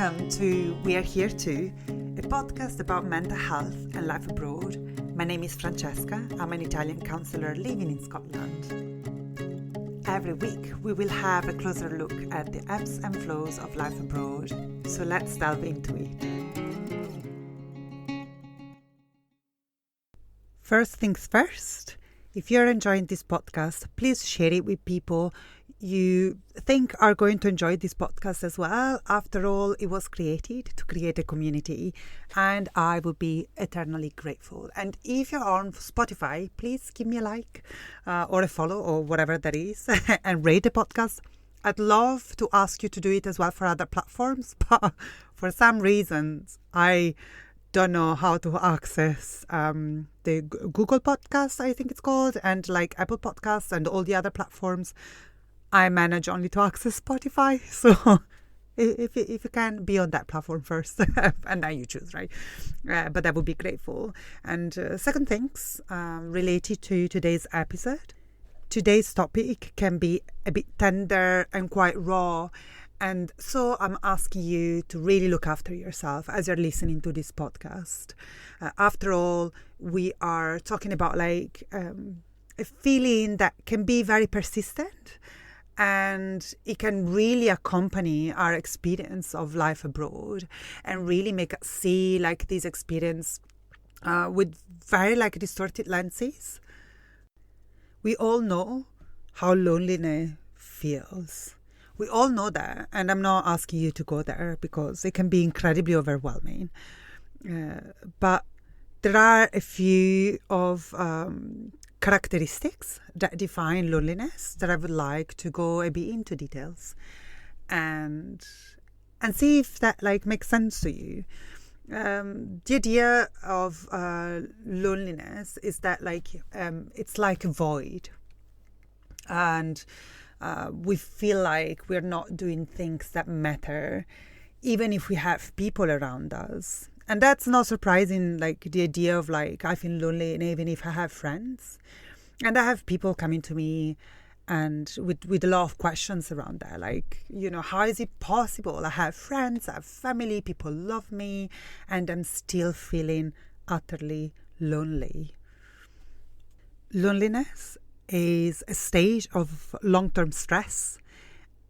Welcome to We Are Here Too, a podcast about mental health and life abroad. My name is Francesca. I'm an Italian counsellor living in Scotland. Every week we will have a closer look at the ebbs and flows of life abroad. So let's delve into it. First things first, if you're enjoying this podcast, please share it with people you think are going to enjoy this podcast as well. After all, it was created to create a community, and I will be eternally grateful. And if you're on Spotify, please give me a like or a follow or whatever that is and rate the podcast. I'd love to ask you to do it as well for other platforms, but for some reasons, I don't know how to access the Google Podcast, I think it's called, and like Apple Podcasts and all the other platforms. I manage only to access Spotify, so if you can be on that platform first, and then you choose, right? But I would be grateful. And second things related to today's episode. Today's topic can be a bit tender and quite raw, and so I'm asking you to really look after yourself as you're listening to this podcast. After all, we are talking about a feeling that can be very persistent, and it can really accompany our experience of life abroad and really make us see this experience with very distorted lenses. We all know how loneliness feels. We all know that, and I'm not asking you to go there because it can be incredibly overwhelming. But there are a few of characteristics that define loneliness that I would like to go a bit into details and see if that makes sense to you. The idea of loneliness is that it's like a void, and we feel like we're not doing things that matter, even if we have people around us. And that's not surprising, the idea of I feel lonely and even if I have friends. And I have people coming to me and with a lot of questions around that. How is it possible? I have friends, I have family, people love me, and I'm still feeling utterly lonely. Loneliness is a stage of long-term stress,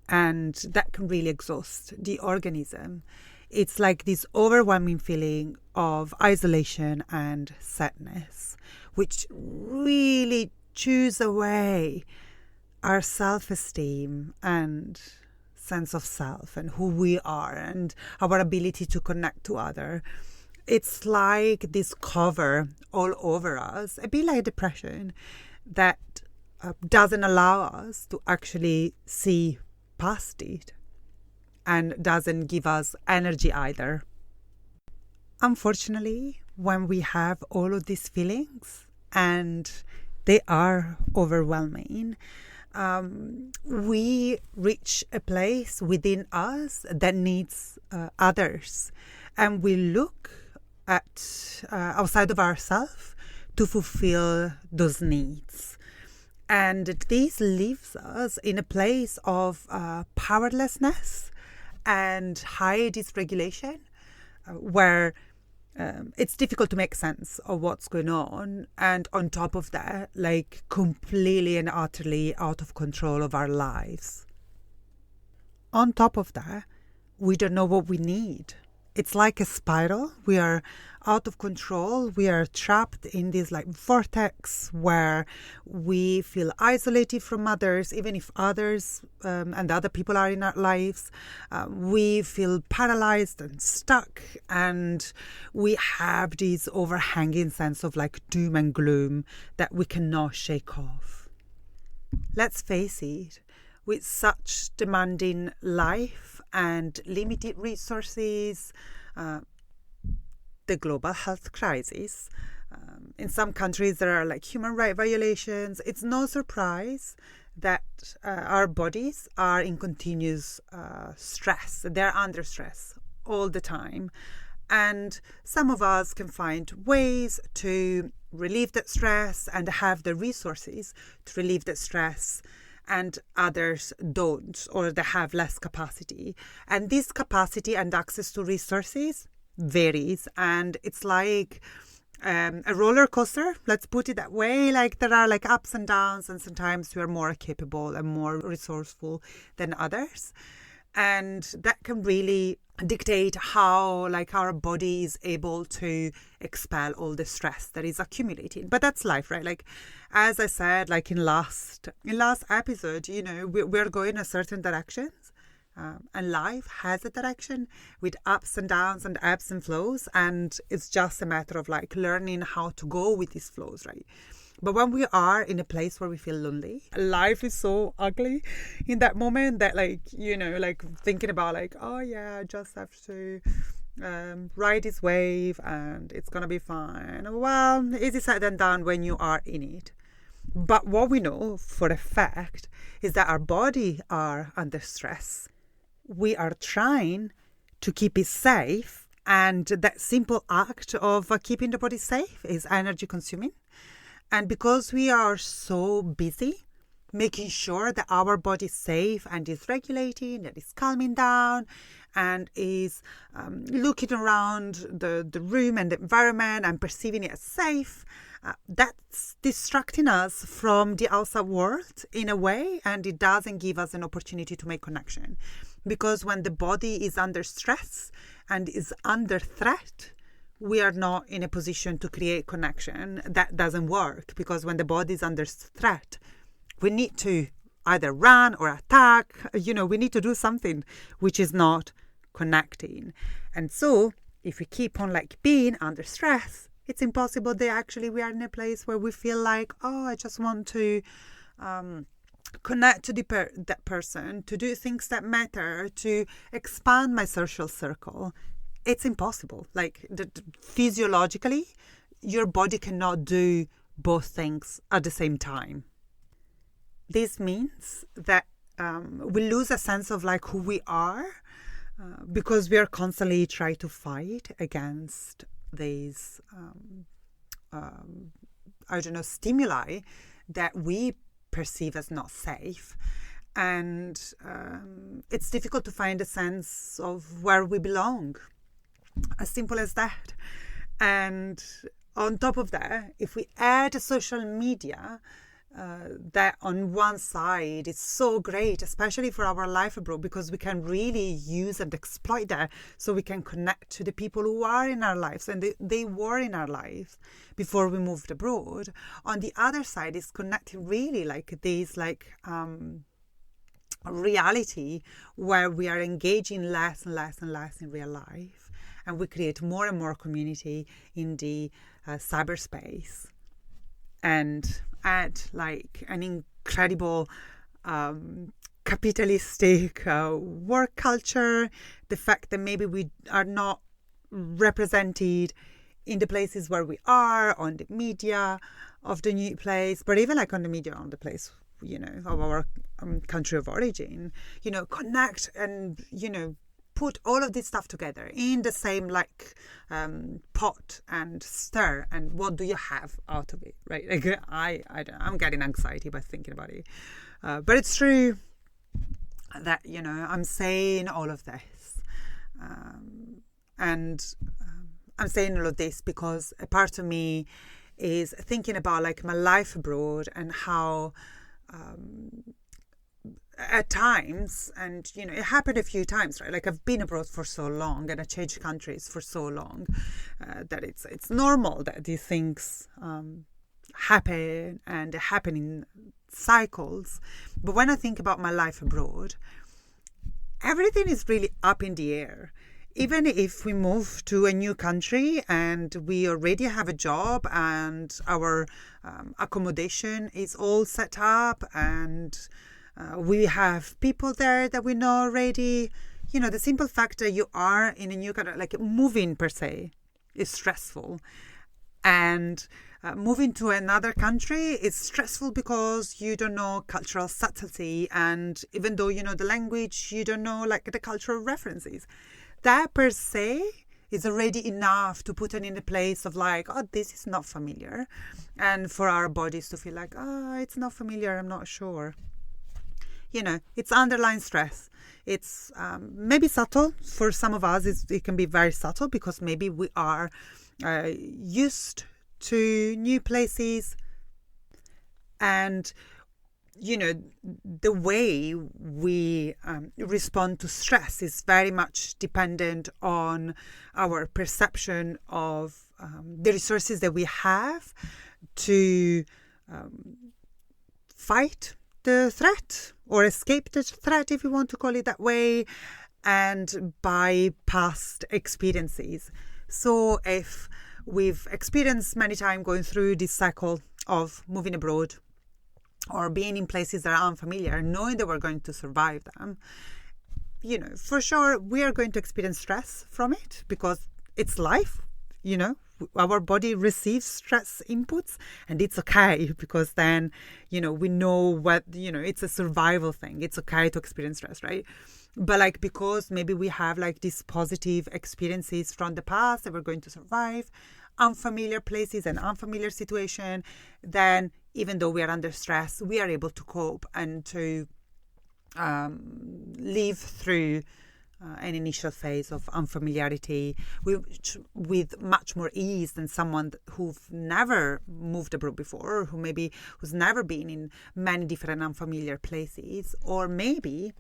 and that can really exhaust the organism. It's this overwhelming feeling of isolation and sadness, which really chews away our self-esteem and sense of self and who we are and our ability to connect to others. It's like this cover all over us, a bit like depression, that doesn't allow us to actually see past it and doesn't give us energy either. Unfortunately, when we have all of these feelings, and they are overwhelming, we reach a place within us that needs others. And we look at outside of ourselves to fulfill those needs. And this leaves us in a place of powerlessness and high dysregulation, where it's difficult to make sense of what's going on, and on top of that, completely and utterly out of control of our lives. On top of that, we don't know what we need. It's like a spiral. We are out of control. We are trapped in this vortex where we feel isolated from others, even if others and other people are in our lives. We feel paralyzed and stuck, and we have this overhanging sense of doom and gloom that we cannot shake off. Let's face it, with such demanding life and limited resources, the global health crisis, in some countries there are human rights violations. It's no surprise that our bodies are in continuous stress. They're under stress all the time. And some of us can find ways to relieve that stress and have the resources to relieve that stress and others don't, or they have less capacity. And this capacity and access to resources varies, and it's like a roller coaster, let's put it that way. Like there are like ups and downs, and sometimes we are more capable and more resourceful than others, and that can really dictate how like our body is able to expel all the stress that is accumulating. But that's life, right? Like as I said, like in last episode, we're going a certain directions. And life has a direction with ups and downs and ebbs and flows, and it's just a matter of like learning how to go with these flows, right? But when we are in a place where we feel lonely, life is so ugly in that moment that like thinking about like, oh yeah, I just have to ride this wave and it's gonna be fine. Well, easy said than done when you are in it. But what we know for a fact is that our body are under stress. We are trying to keep it safe, and that simple act of keeping the body safe is energy consuming. And because we are so busy making sure that our body is safe and is regulating, that is calming down, and is looking around the room and the environment and perceiving it as safe, that's distracting us from the outside world in a way, and it doesn't give us an opportunity to make connection. Because when the body is under stress and is under threat, we are not in a position to create connection. That doesn't work, because when the body is under threat, we need to either run or attack. We need to do something which is not connecting. And so if we keep on like being under stress, it's impossible that actually we are in a place where we feel like, oh, I just want to connect to that person, to do things that matter, to expand my social circle. It's impossible. Like physiologically, your body cannot do both things at the same time. This means that we lose a sense of like who we are because we are constantly trying to fight against these stimuli that we perceive as not safe, and it's difficult to find a sense of where we belong. As simple as that. And on top of that, if we add social media, that on one side is so great, especially for our life abroad, because we can really use and exploit that, so we can connect to the people who are in our lives, and they were in our lives before we moved abroad. On the other side is connecting really like these reality where we are engaging less and less and less in real life, and we create more and more community in the cyberspace, and add like an incredible capitalistic work culture, the fact that maybe we are not represented in the places where we are, on the media of the new place, but even like on the media on the place, of our country of origin, connect and, put all of this stuff together in the same pot and stir, and what do you have out of it, right? Like I'm getting anxiety by thinking about it, but it's true that I'm saying all of this, and I'm saying all of this because a part of me is thinking about like my life abroad and how at times, and it happened a few times, right? Like I've been abroad for so long and I changed countries for so long that it's normal that these things happen, and they happen in cycles. But when I think about my life abroad, everything is really up in the air. Even if we move to a new country and we already have a job and our accommodation is all set up, and we have people there that we know already, the simple fact that you are in a new country, like moving per se, is stressful. And moving to another country is stressful because you don't know cultural subtlety, and even though you know the language, you don't know like the cultural references. That per se is already enough to put it in a place of like, oh, this is not familiar, and for our bodies to feel like, oh, it's not familiar, I'm not sure. it's underlying stress. It's maybe subtle. For some of us, it can be very subtle because maybe we are used to new places, and the way we respond to stress is very much dependent on our perception of the resources that we have to fight the threat or escape the threat, if you want to call it that way, and by past experiences. So if we've experienced many times going through this cycle of moving abroad or being in places that are unfamiliar, knowing that we're going to survive them, for sure we are going to experience stress from it because it's life. Our body receives stress inputs, and it's okay because then, we know what, it's a survival thing. It's okay to experience stress, right? But because maybe we have these positive experiences from the past that we're going to survive, unfamiliar places and unfamiliar situation, then even though we are under stress, we are able to cope and to live through an initial phase of unfamiliarity with much more ease than someone who've never moved abroad before, or who's never been in many different unfamiliar places, or maybe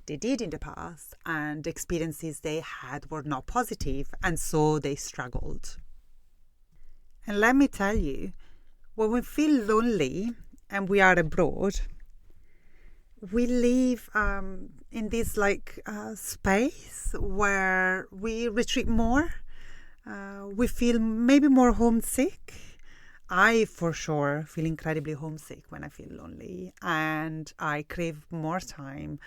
they did in the past and the experiences they had were not positive and so they struggled. And let me tell you, when we feel lonely and we are abroad, we live in this space where we retreat more. We feel maybe more homesick. I, for sure, feel incredibly homesick when I feel lonely, and I crave more time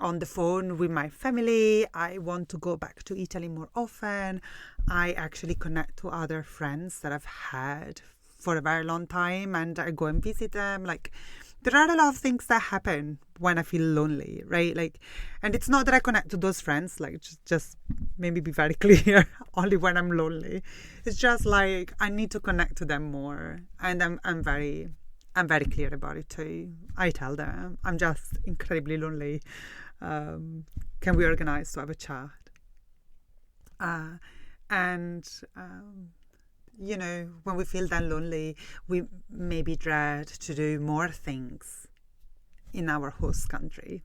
on the phone with my family. I want to go back to Italy more often. I actually connect to other friends that I've had for a very long time, and I go and visit them. There are a lot of things that happen when I feel lonely, right? And it's not that I connect to those friends, just maybe be very clear, only when I'm lonely. It's just I need to connect to them more, and I'm very clear about it too. I tell them I'm just incredibly lonely. Can we organize to have a chat? When we feel that lonely, we maybe dread to do more things in our host country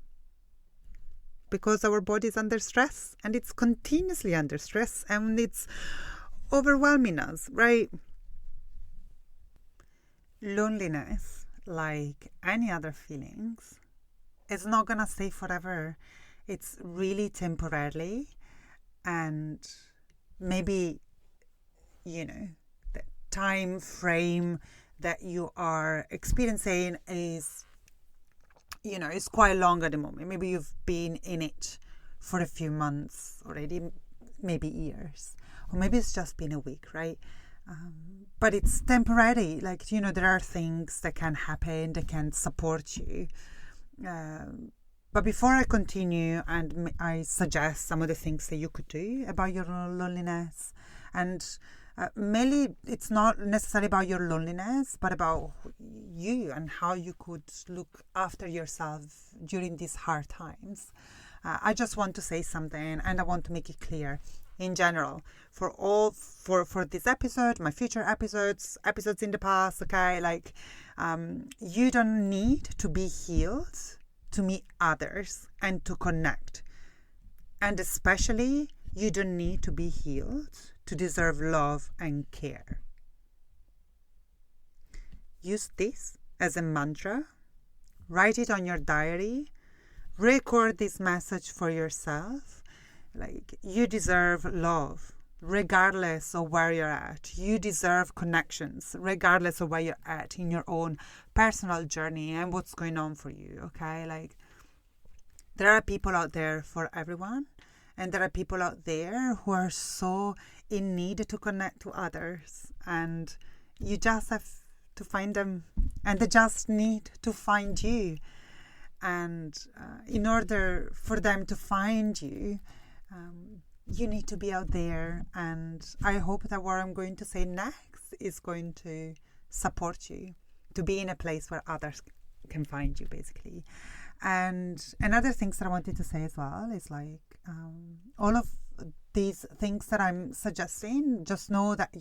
because our body is under stress, and it's continuously under stress, and it's overwhelming us, right? Loneliness, like any other feelings, is not gonna stay forever. It's really temporarily, and maybe the time frame that you are experiencing is quite long at the moment. Maybe you've been in it for a few months already, maybe years, or maybe it's just been a week, right? But it's temporary. There are things that can happen that can support you. But before I continue, and I suggest some of the things that you could do about your loneliness, and mainly it's not necessarily about your loneliness, but about you and how you could look after yourself during these hard times. I just want to say something, and I want to make it clear in general for this episode, my future episodes in the past, okay? You don't need to be healed to meet others and to connect. And especially, you don't need to be healed to deserve love and care. Use this as a mantra. Write it on your diary. Record this message for yourself. You deserve love, regardless of where you're at. You deserve connections, regardless of where you're at in your own personal journey and what's going on for you, okay? There are people out there for everyone. And there are people out there who are so in need to connect to others. And you just have to find them. And they just need to find you. And in order for them to find you, you need to be out there. And I hope that what I'm going to say next is going to support you to be in a place where others can find you, basically. And another things that I wanted to say as well is like all of these things that I'm suggesting, just know that,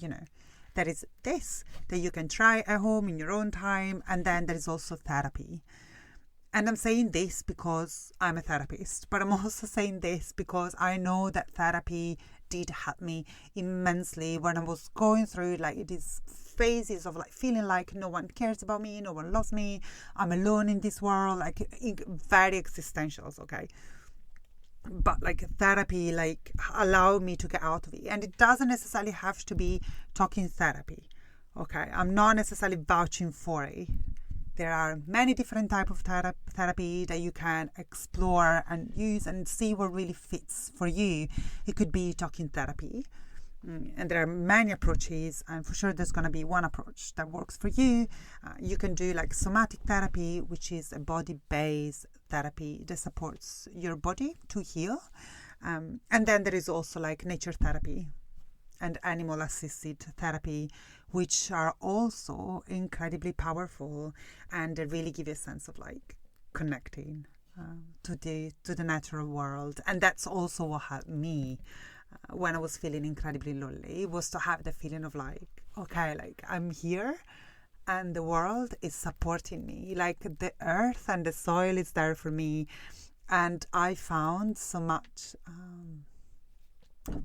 there is this that you can try at home in your own time, and then there is also therapy. And I'm saying this because I'm a therapist, but I'm also saying this because I know that therapy did help me immensely when I was going through like these phases of like feeling like no one cares about me, no one loves me, I'm alone in this world, like very existentials, okay? But like therapy like allowed me to get out of it. And it doesn't necessarily have to be talking therapy, okay? I'm not necessarily vouching for it. There are many different types of therapy that you can explore and use and see what really fits for you. It could be talking therapy. And there are many approaches, and for sure there's going to be one approach that works for you. You can do like somatic therapy, which is a body-based therapy that supports your body to heal. And then there is also like nature therapy and animal-assisted therapy, which are also incredibly powerful, and they really give you a sense of like connecting to the natural world. And that's also what helped me when I was feeling incredibly lonely, was to have the feeling of like, okay, like I'm here and the world is supporting me, like the earth and the soil is there for me. And I found so much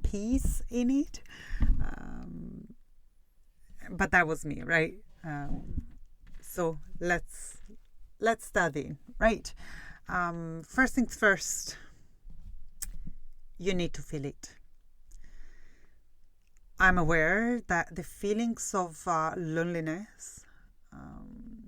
peace in it. But that was me, right? So let's dive in, right? First things first, you need to feel it. I'm aware that the feelings of loneliness,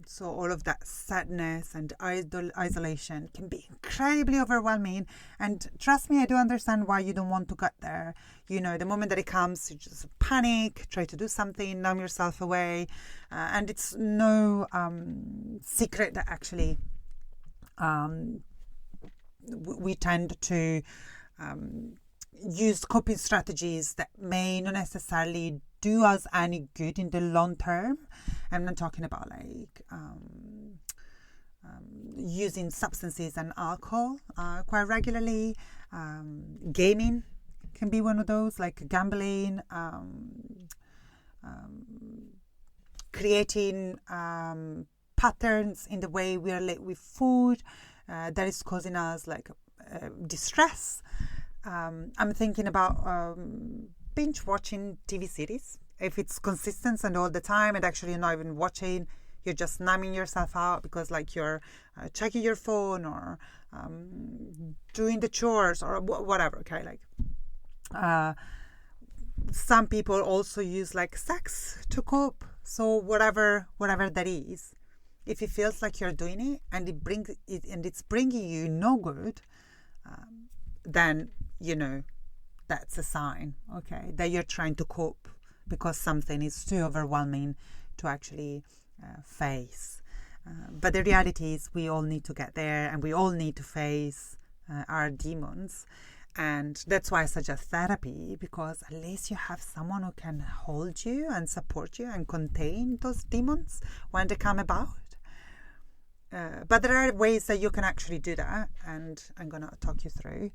so all of that sadness and isolation can be incredibly overwhelming. And trust me, I do understand why you don't want to get there. The moment that it comes, you just panic, try to do something, numb yourself away. And it's no secret that actually we tend to use coping strategies that may not necessarily do us any good in the long term. I'm not talking about like using substances and alcohol quite regularly. Gaming can be one of those, like gambling, creating patterns in the way we are late with food that is causing us like distress. I'm thinking about binge watching TV series. If it's consistent and all the time, and actually you're not even watching, you're just numbing yourself out because like you're checking your phone or doing the chores or whatever, okay? Like some people also use like sex to cope. So whatever that is, if it feels like you're doing it and it's bringing you no good, then that's a sign, okay, that you're trying to cope because something is too overwhelming to actually face. But the reality is we all need to get there, and we all need to face our demons. And that's why I suggest therapy, because at least you have someone who can hold you and support you and contain those demons when they come about. But there are ways that you can actually do that, and I'm going to talk you through.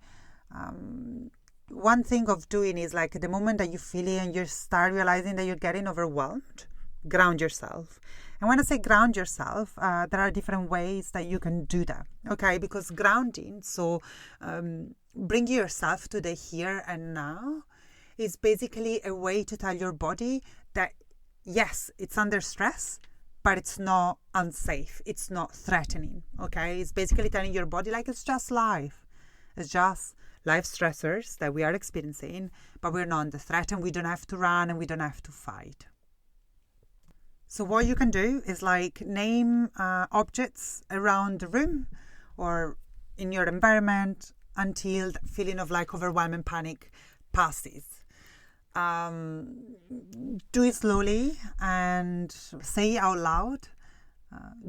One thing of doing is like the moment that you feel it and you start realizing that you're getting overwhelmed, ground yourself. And when I say ground yourself, there are different ways that you can do that, okay? Because grounding, so bringing yourself to the here and now, is basically a way to tell your body that, yes, it's under stress, but it's not unsafe. It's not threatening, okay? It's basically telling your body like it's just life. It's just life stressors that we are experiencing, but we're not under threat, and we don't have to run and we don't have to fight. So what you can do is like name objects around the room or in your environment until the feeling of like overwhelming panic passes. Do it slowly and say it out loud.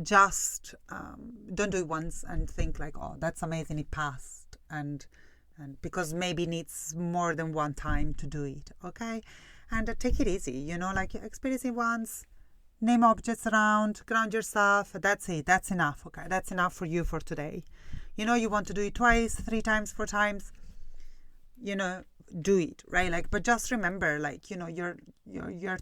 Just don't do it once and think like, oh, that's amazing, it passed, and because maybe it needs more than one time to do it, okay? And take it easy, like you're experiencing once, name objects around, ground yourself. That's it. That's enough. Okay, that's enough for you for today. You want to do it twice, 3 times, 4 times, do it, right? Like, but just remember, like, you're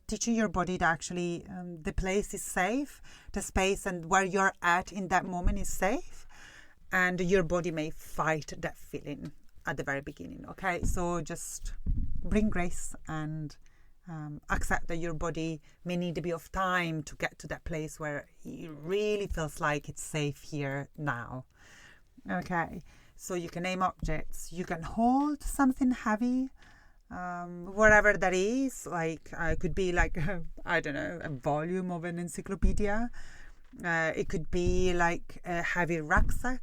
teaching your body that actually the place is safe, the space and where you're at in that moment is safe, and your body may fight that feeling at the very beginning. Okay, so just bring grace and accept that your body may need a bit of time to get to that place where it really feels like it's safe here now. Okay, so you can name objects, you can hold something heavy, whatever that is. Like, it could be like, I don't know, a volume of an encyclopedia. It could be like a heavy rucksack.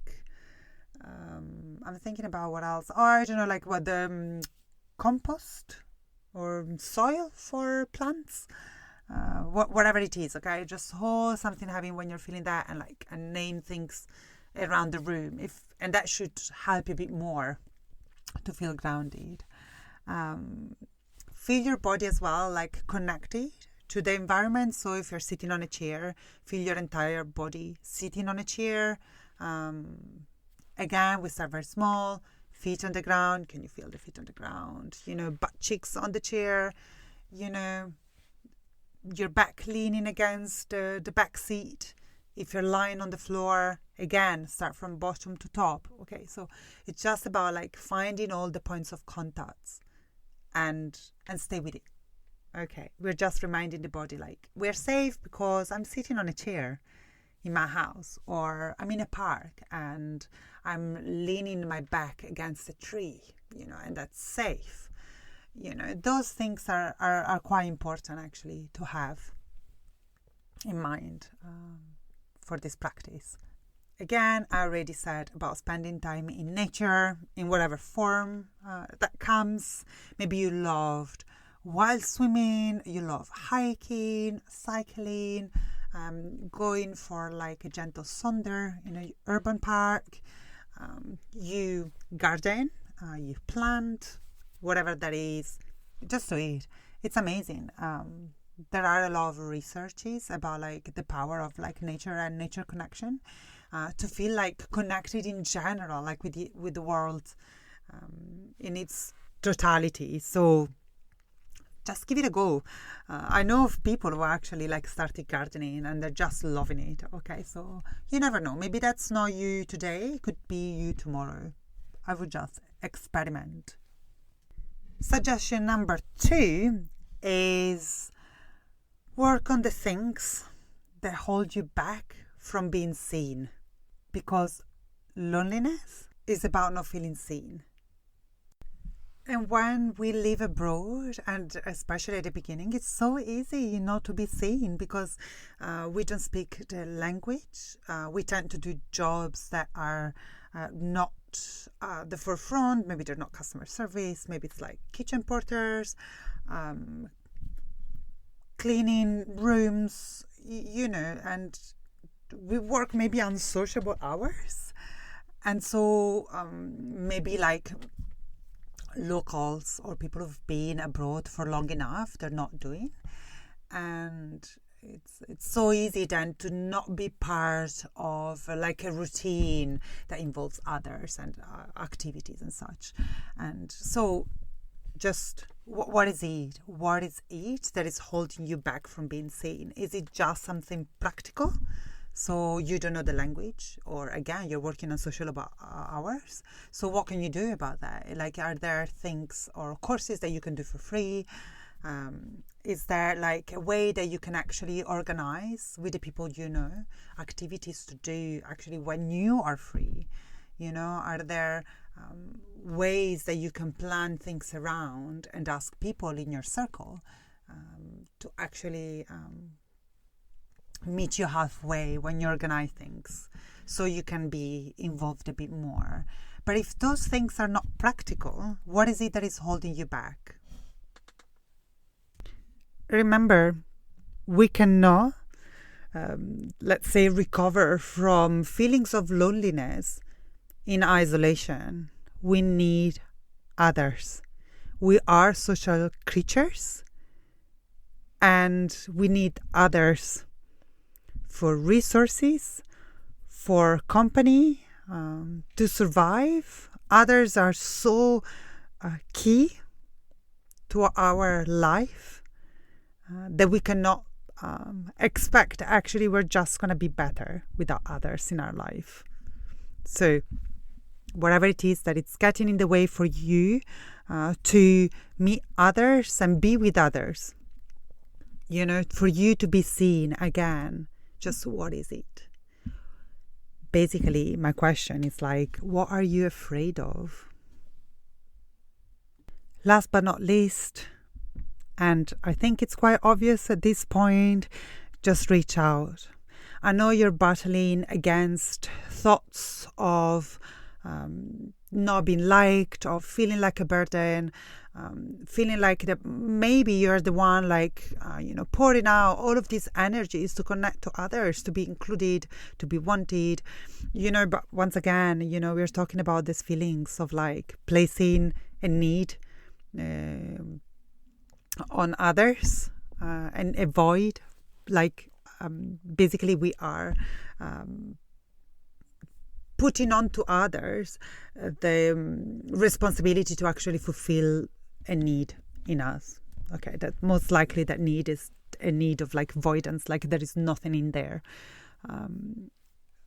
I'm thinking about what else. Or I don't know, like what the compost or soil for plants. Whatever it is, okay? Just hold something heavy when you're feeling that, and name things around the room, and that should help you a bit more to feel grounded. Feel your body as well, like connected to the environment. So if you're sitting on a chair, feel your entire body sitting on a chair. Again, we start very small. Feet on the ground. Can you feel the feet on the ground? Butt cheeks on the chair. Your back leaning against the back seat. If you're lying on the floor, again, start from bottom to top. Okay, so it's just about like finding all the points of contacts and stay with it. Okay, we're just reminding the body, like, we're safe because I'm sitting on a chair in my house, or I'm in a park and I'm leaning my back against a tree, and that's safe. Those things are quite important actually to have in mind for this practice. Again, I already said about spending time in nature in whatever form that comes. Maybe you loved wild swimming, you love hiking, cycling, going for like a gentle saunter in an urban park. You garden, you plant, whatever that is, just do it. It's amazing. There are a lot of researches about like the power of like nature and nature connection, to feel like connected in general, like with the world in its totality. So just give it a go. I know of people who actually like started gardening and they're just loving it. Okay, so you never know. Maybe that's not you today. It could be you tomorrow. I would just experiment. Suggestion number 2 is work on the things that hold you back from being seen. Because loneliness is about not feeling seen. And when we live abroad, and especially at the beginning, it's so easy not to be seen because we don't speak the language. We tend to do jobs that are not the forefront. Maybe they're not customer service. Maybe it's like kitchen porters, cleaning rooms, and we work maybe unsociable hours. And so maybe like locals or people who've been abroad for long enough, they're not doing. And it's so easy then to not be part of like a routine that involves others and activities and such. And so just what is it? What is it that is holding you back from being seen? Is it just something practical? So you don't know the language, or again, you're working on social hours. So what can you do about that? Like, are there things or courses that you can do for free? Is there like a way that you can actually organize with the people activities to do actually when you are free? Are there ways that you can plan things around and ask people in your circle to actually meet you halfway when you organize things, so you can be involved a bit more? But if those things are not practical, what is it that is holding you back? Remember, we cannot, let's say, recover from feelings of loneliness in isolation. We need others. We are social creatures. And we need others for resources, for company, to survive. Others are so key to our life that we cannot expect actually we're just going to be better without others in our life. So whatever it is that it's getting in the way for you to meet others and be with others, for you to be seen again, just what is it? Basically, my question is like, what are you afraid of? Last but not least, and I think it's quite obvious at this point, just reach out. I know you're battling against thoughts of not being liked, or feeling like a burden, feeling like that maybe you're the one pouring out all of these energies to connect to others, to be included, to be wanted, but once again, we're talking about these feelings of like placing a need on others and avoid, basically we are putting onto others the responsibility to actually fulfill a need in us. Okay, that most likely that need is a need of avoidance, like there is nothing in there.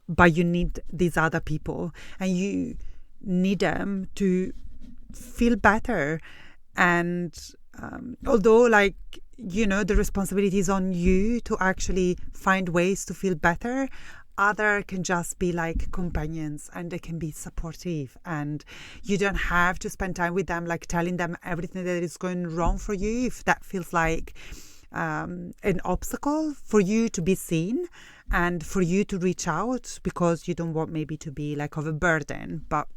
But you need these other people, and you need them to feel better. And although the responsibility is on you to actually find ways to feel better, other can just be like companions, and they can be supportive, and you don't have to spend time with them telling them everything that is going wrong for you if that feels like an obstacle for you to be seen and for you to reach out, because you don't want maybe to be of a burden. But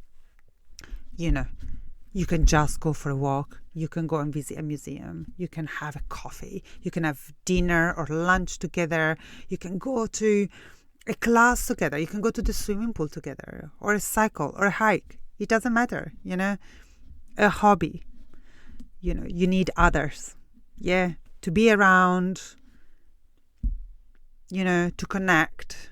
you can just go for a walk, you can go and visit a museum, you can have a coffee, you can have dinner or lunch together, you can go to a class together, you can go to the swimming pool together, or a cycle or a hike. It doesn't matter, a hobby. You need others, to be around, to connect,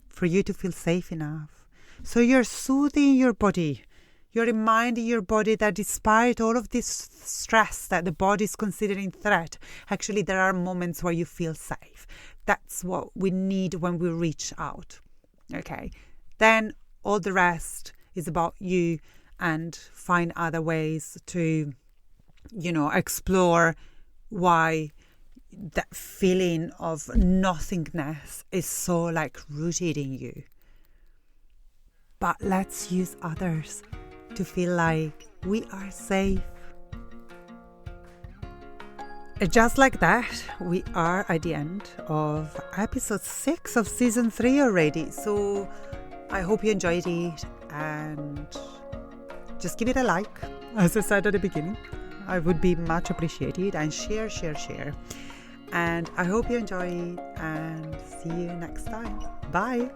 for you to feel safe enough. So you're soothing your body. You're reminding your body that despite all of this stress that the body is considering threat, actually there are moments where you feel safe. That's what we need when we reach out. Okay. Then all the rest is about you, and find other ways to, explore why that feeling of nothingness is so rooted in you. But let's use others to feel like we are safe. Just like that, we are at the end of episode 6 of season 3 already. So I hope you enjoyed it, and just give it a like, as I said at the beginning. I would be much appreciated, and share. And I hope you enjoy it, and see you next time. Bye.